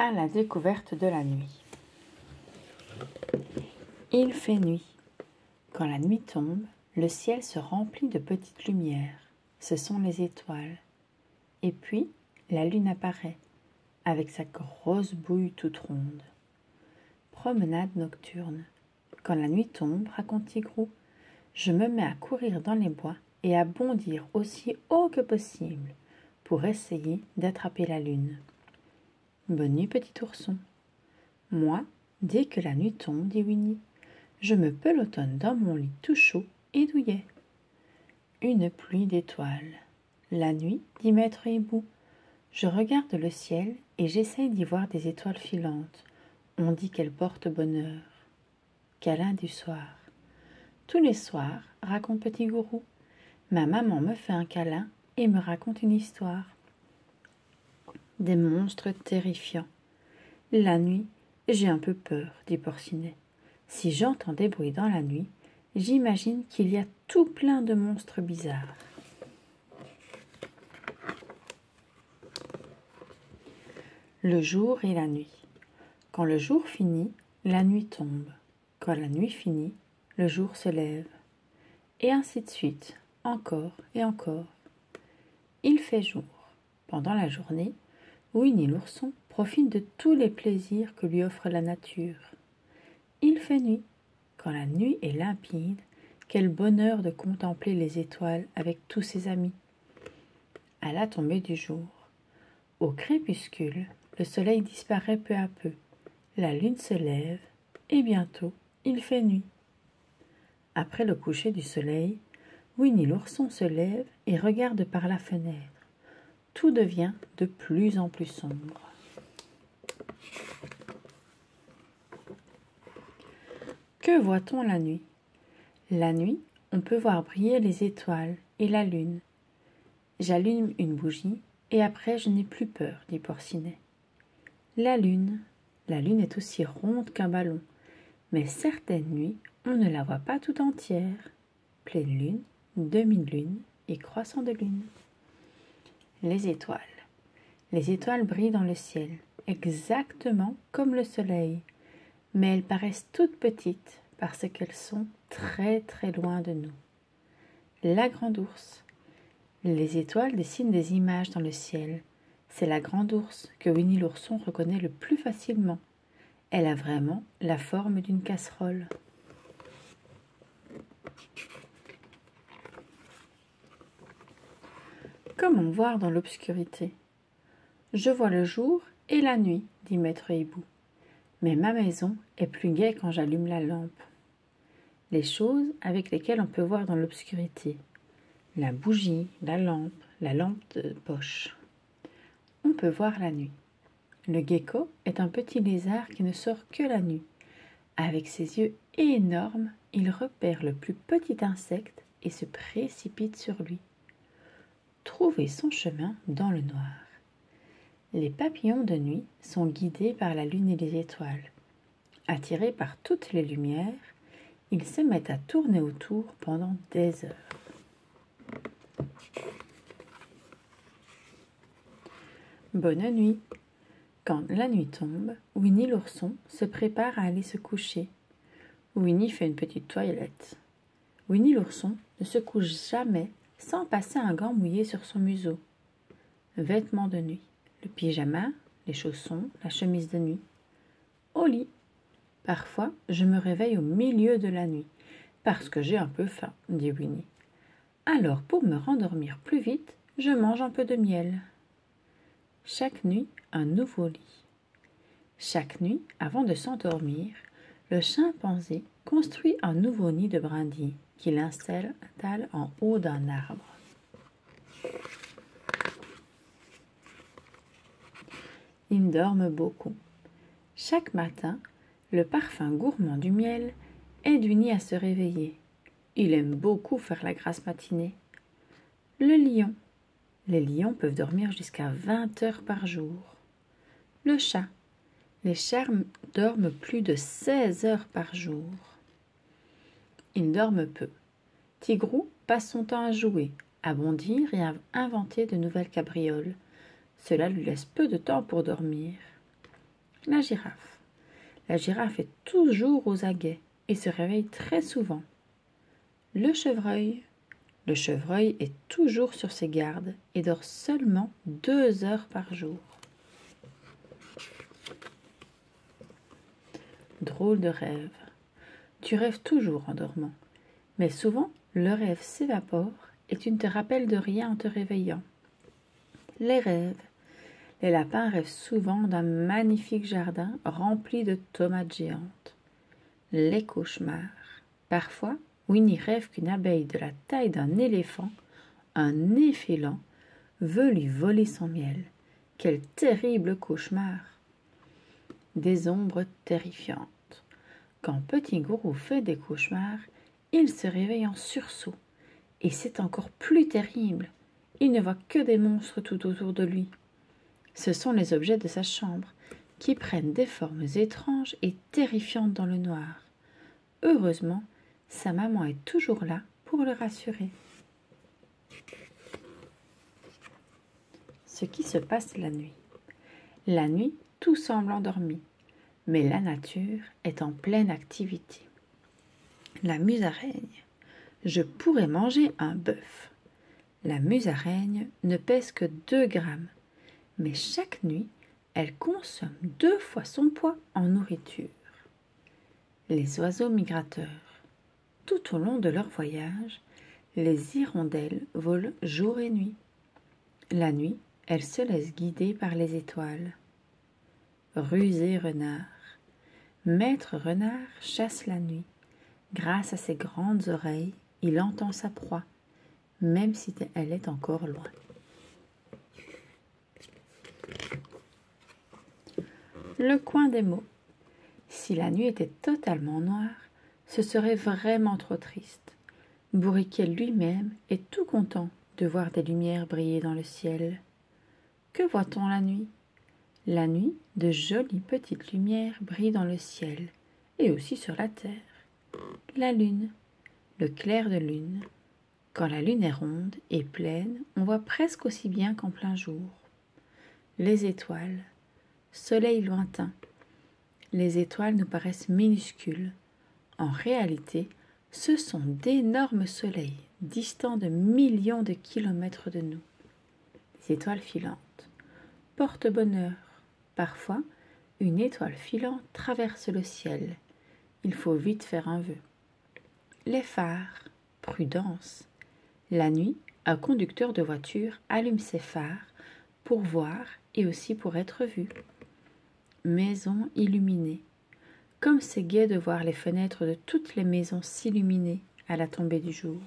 à la découverte de la nuit. Il fait nuit. Quand la nuit tombe, le ciel se remplit de petites lumières. Ce sont les étoiles. Et puis, la lune apparaît, avec sa grosse bouille toute ronde. Promenade nocturne. Quand la nuit tombe, raconte Tigrou, je me mets à courir dans les bois et à bondir aussi haut que possible pour essayer d'attraper la lune. Bonne nuit, petit ourson. Moi, dès que la nuit tombe, dit Winnie, je me pelotonne dans mon lit tout chaud et douillet. Une pluie d'étoiles. La nuit, dit maître hibou. Je regarde le ciel et j'essaye d'y voir des étoiles filantes. On dit qu'elles portent bonheur. Câlin du soir. Tous les soirs, raconte Petit Gourou, ma maman me fait un câlin et me raconte une histoire. Des monstres terrifiants. La nuit, j'ai un peu peur, dit Porcinet. Si j'entends des bruits dans la nuit, j'imagine qu'il y a tout plein de monstres bizarres. Le jour et la nuit. Quand le jour finit, la nuit tombe. Quand la nuit finit, le jour se lève. Et ainsi de suite, encore et encore. Il fait jour. Pendant la journée, Winnie l'ourson profite de tous les plaisirs que lui offre la nature. Il fait nuit. Quand la nuit est limpide, quel bonheur de contempler les étoiles avec tous ses amis. À la tombée du jour, au crépuscule, le soleil disparaît peu à peu. La lune se lève et bientôt, il fait nuit. Après le coucher du soleil, Winnie l'ourson se lève et regarde par la fenêtre. Tout devient de plus en plus sombre. Que voit-on la nuit? La nuit, on peut voir briller les étoiles et la lune. J'allume une bougie et après je n'ai plus peur, dit Porcinet. La lune est aussi ronde qu'un ballon, mais certaines nuits, on ne la voit pas tout entière. Pleine lune, demi-lune et croissant de lune. Les étoiles. Les étoiles brillent dans le ciel, exactement comme le soleil, mais elles paraissent toutes petites parce qu'elles sont très très loin de nous. La grande ours. Les étoiles dessinent des images dans le ciel. C'est la grande ours que Winnie l'ourson reconnaît le plus facilement. Elle a vraiment la forme d'une casserole. Comment voir dans l'obscurité? Je vois le jour et la nuit, dit maître hibou. Mais ma maison est plus gaie quand j'allume la lampe. Les choses avec lesquelles on peut voir dans l'obscurité. La bougie, la lampe de poche. On peut voir la nuit. Le gecko est un petit lézard qui ne sort que la nuit. Avec ses yeux énormes, il repère le plus petit insecte et se précipite sur lui. Trouver son chemin dans le noir. Les papillons de nuit sont guidés par la lune et les étoiles. Attirés par toutes les lumières, ils se mettent à tourner autour pendant des heures. Bonne nuit. Quand la nuit tombe, Winnie l'ourson se prépare à aller se coucher. Winnie fait une petite toilette. Winnie l'ourson ne se couche jamais sans passer un gant mouillé sur son museau. Vêtements de nuit, le pyjama, les chaussons, la chemise de nuit. Au lit. Parfois, je me réveille au milieu de la nuit, parce que j'ai un peu faim, dit Winnie. Alors, pour me rendormir plus vite, je mange un peu de miel. Chaque nuit, un nouveau lit. Chaque nuit, avant de s'endormir, le chimpanzé construit un nouveau nid de brindilles qu'il installe en haut d'un arbre. Ils dorment beaucoup. Chaque matin, le parfum gourmand du miel aide Winnie à se réveiller. Il aime beaucoup faire la grasse matinée. Le lion. Les lions peuvent dormir jusqu'à 20 heures par jour. Le chat. Les chats dorment plus de 16 heures par jour. Ils dorment peu. Tigrou passe son temps à jouer, à bondir et à inventer de nouvelles cabrioles. Cela lui laisse peu de temps pour dormir. La girafe. La girafe est toujours aux aguets et se réveille très souvent. Le chevreuil. Le chevreuil est toujours sur ses gardes et dort seulement 2 heures par jour. Drôle de rêve. Tu rêves toujours en dormant, mais souvent le rêve s'évapore et tu ne te rappelles de rien en te réveillant. Les rêves. Les lapins rêvent souvent d'un magnifique jardin rempli de tomates géantes. Les cauchemars. Parfois, Winnie rêve qu'une abeille de la taille d'un éléphant, un effélant, veut lui voler son miel. Quel terrible cauchemar! Des ombres terrifiantes. Quand Petit Gourou fait des cauchemars, il se réveille en sursaut. Et c'est encore plus terrible. Il ne voit que des monstres tout autour de lui. Ce sont les objets de sa chambre, qui prennent des formes étranges et terrifiantes dans le noir. Heureusement, sa maman est toujours là pour le rassurer. Ce qui se passe la nuit. La nuit, tout semble endormi, mais la nature est en pleine activité. La musaraigne. Je pourrais manger un bœuf. La musaraigne ne pèse que 2 grammes, mais chaque nuit, elle consomme 2 fois son poids en nourriture. Les oiseaux migrateurs. Tout au long de leur voyage, les hirondelles volent jour et nuit. La nuit, elles se laissent guider par les étoiles. Rusé renard. Maître renard chasse la nuit. Grâce à ses grandes oreilles, il entend sa proie, même si elle est encore loin. Le coin des mots. Si la nuit était totalement noire, ce serait vraiment trop triste. Bourriquet lui-même est tout content de voir des lumières briller dans le ciel. Que voit-on la nuit? La nuit, de jolies petites lumières brillent dans le ciel et aussi sur la terre. La lune, le clair de lune. Quand la lune est ronde et pleine, on voit presque aussi bien qu'en plein jour. Les étoiles, soleil lointain. Les étoiles nous paraissent minuscules. En réalité, ce sont d'énormes soleils, distants de millions de kilomètres de nous. Les étoiles filantes. Porte-bonheur. Parfois, une étoile filante traverse le ciel. Il faut vite faire un vœu. Les phares. Prudence. La nuit, un conducteur de voiture allume ses phares pour voir et aussi pour être vu. Maison illuminée. Comme c'est gai de voir les fenêtres de toutes les maisons s'illuminer à la tombée du jour.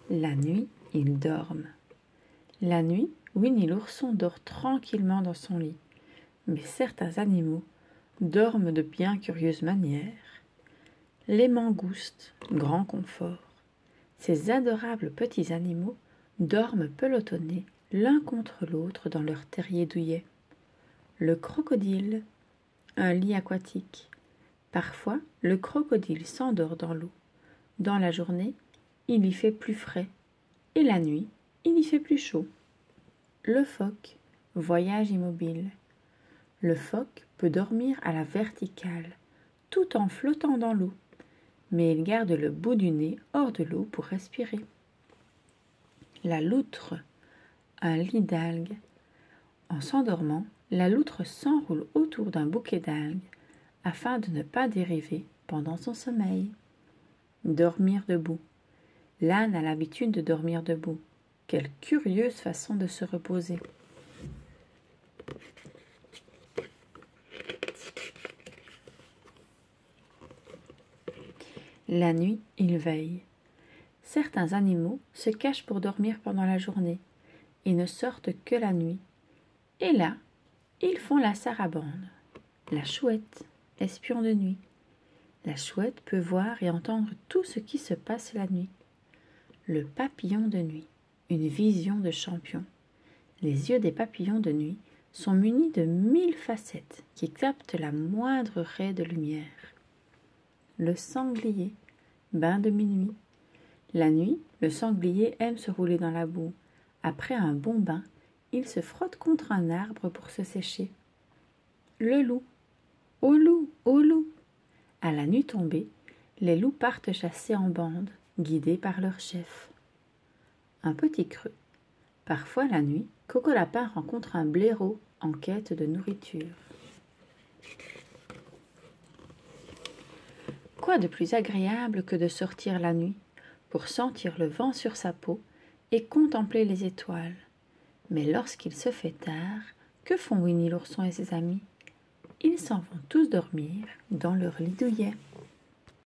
La nuit, ils dorment. La nuit, Winnie l'ourson dort tranquillement dans son lit. Mais certains animaux dorment de bien curieuses manières. Les mangoustes, grand confort. Ces adorables petits animaux dorment pelotonnés l'un contre l'autre dans leur terrier douillet. Le crocodile, un lit aquatique. Parfois, le crocodile s'endort dans l'eau. Dans la journée, il y fait plus frais, et la nuit, il y fait plus chaud. Le phoque, voyage immobile. Le phoque peut dormir à la verticale, tout en flottant dans l'eau, mais il garde le bout du nez hors de l'eau pour respirer. La loutre, un lit d'algues. En s'endormant, la loutre s'enroule autour d'un bouquet d'algues afin de ne pas dériver pendant son sommeil. Dormir debout. L'âne a l'habitude de dormir debout. Quelle curieuse façon de se reposer. La nuit, ils veillent. Certains animaux se cachent pour dormir pendant la journée et ne sortent que la nuit. Et là, ils font la sarabande. La chouette, espion de nuit. La chouette peut voir et entendre tout ce qui se passe la nuit. Le papillon de nuit, une vision de champion. Les yeux des papillons de nuit sont munis de 1000 facettes qui captent la moindre raie de lumière. Le sanglier, bain de minuit. La nuit, le sanglier aime se rouler dans la boue. Après un bon bain, il se frotte contre un arbre pour se sécher. Le loup. Au loup, au loup. À la nuit tombée, les loups partent chasser en bande, guidés par leur chef. Un petit creux. Parfois la nuit, Coco Lapin rencontre un blaireau en quête de nourriture. Quoi de plus agréable que de sortir la nuit pour sentir le vent sur sa peau et contempler les étoiles. Mais lorsqu'il se fait tard, que font Winnie l'ourson et ses amis? Ils s'en vont tous dormir dans leur lit douillet.